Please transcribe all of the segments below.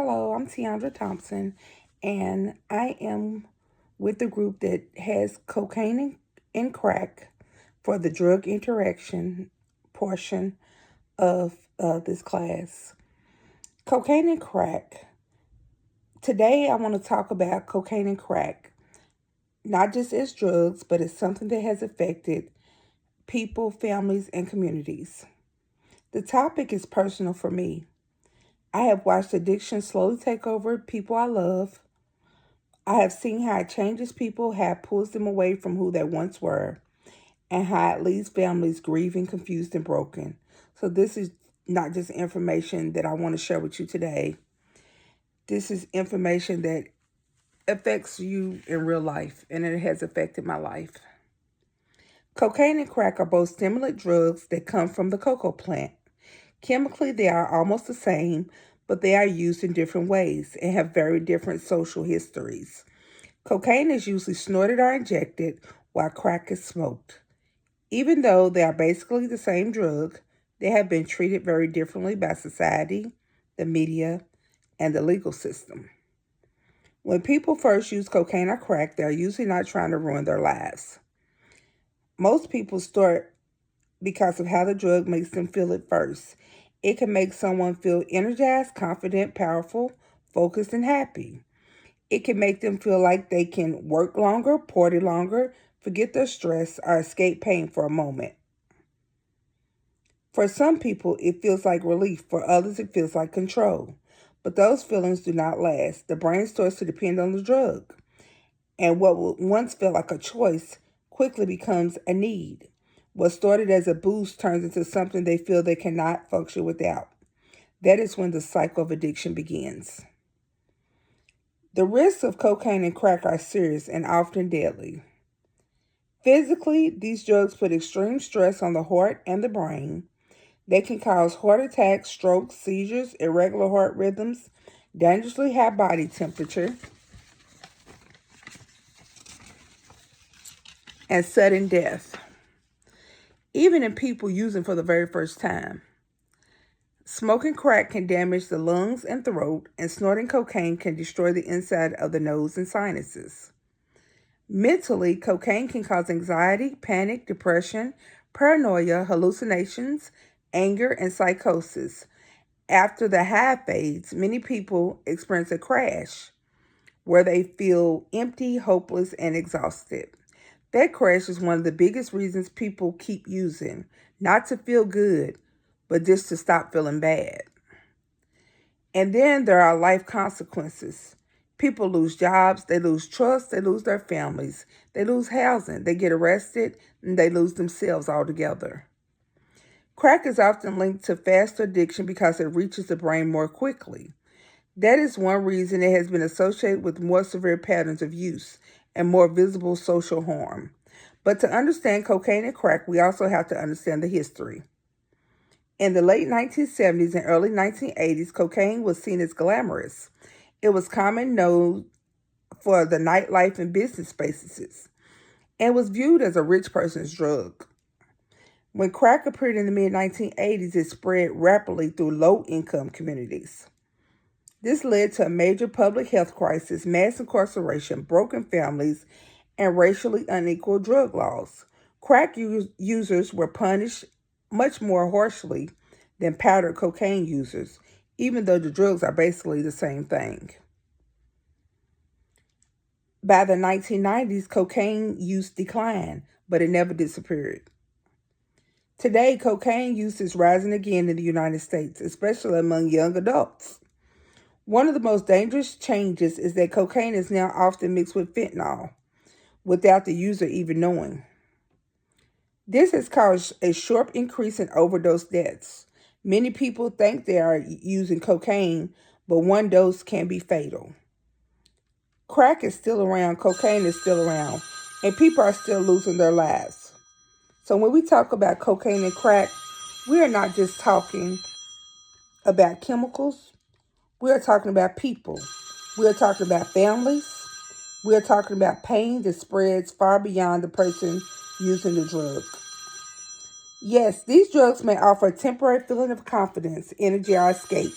Hello, I'm Tiandra Thompson, and I am with the group that has cocaine and crack for the drug interaction portion of this class. Cocaine and crack. Today, I want to talk about cocaine and crack, not just as drugs, but as something that has affected people, families, and communities. The topic is personal for me. I have watched addiction slowly take over people I love. I have seen how it changes people, how it pulls them away from who they once were, and how it leaves families grieving, confused, and broken. So, this is not just information that I want to share with you today. This is information that affects you in real life, and it has affected my life. Cocaine and crack are both stimulant drugs that come from the cocoa plant. Chemically, they are almost the same, but they are used in different ways and have very different social histories. Cocaine is usually snorted or injected, while crack is smoked. Even though they are basically the same drug, they have been treated very differently by society, the media, and the legal system. When people first use cocaine or crack, they are usually not trying to ruin their lives. Most people start because of how the drug makes them feel at first. It can make someone feel energized, confident, powerful, focused, and happy. It can make them feel like they can work longer, party longer, forget their stress, or escape pain for a moment. For some people, it feels like relief. For others, it feels like control. But those feelings do not last. The brain starts to depend on the drug. And what once felt like a choice quickly becomes a need. What started as a boost turns into something they feel they cannot function without. That is when the cycle of addiction begins. The risks of cocaine and crack are serious and often deadly. Physically, these drugs put extreme stress on the heart and the brain. They can cause heart attacks, strokes, seizures, irregular heart rhythms, dangerously high body temperature, and sudden death, even in people using for the very first time. Smoking crack can damage the lungs and throat, and snorting cocaine can destroy the inside of the nose and sinuses. Mentally, cocaine can cause anxiety, panic, depression, paranoia, hallucinations, anger, and psychosis. After the high fades, many people experience a crash where they feel empty, hopeless, and exhausted. That crash is one of the biggest reasons people keep using, not to feel good, but just to stop feeling bad. And then there are life consequences. People lose jobs, they lose trust, they lose their families, they lose housing, they get arrested, and they lose themselves altogether. Crack is often linked to faster addiction because it reaches the brain more quickly. That is one reason it has been associated with more severe patterns of use and more visible social harm. But to understand cocaine and crack, we also have to understand the history. In the late 1970s and early 1980s, cocaine was seen as glamorous. It was common known for the nightlife and business spaces and was viewed as a rich person's drug. When crack appeared in the mid 1980s, it spread rapidly through low income communities. This led to a major public health crisis, mass incarceration, broken families, and racially unequal drug laws. Crack users were punished much more harshly than powdered cocaine users, even though the drugs are basically the same thing. By the 1990s, cocaine use declined, but it never disappeared. Today, cocaine use is rising again in the United States, especially among young adults. One of the most dangerous changes is that cocaine is now often mixed with fentanyl without the user even knowing. This has caused a sharp increase in overdose deaths. Many people think they are using cocaine, but one dose can be fatal. Crack is still around, cocaine is still around, and people are still losing their lives. So when we talk about cocaine and crack, we are not just talking about chemicals, we are talking about people. We are talking about families. We are talking about pain that spreads far beyond the person using the drug. Yes, these drugs may offer a temporary feeling of confidence, energy, or escape,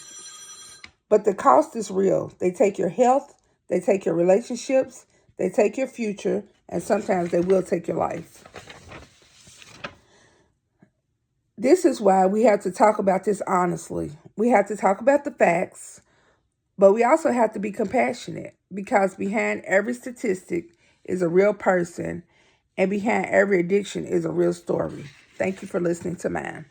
But the cost is real. They take your health, they take your relationships, they take your future, and sometimes they will take your life. This is why we have to talk about this honestly. We have to talk about the facts, but we also have to be compassionate, because behind every statistic is a real person, and behind every addiction is a real story. Thank you for listening to mine.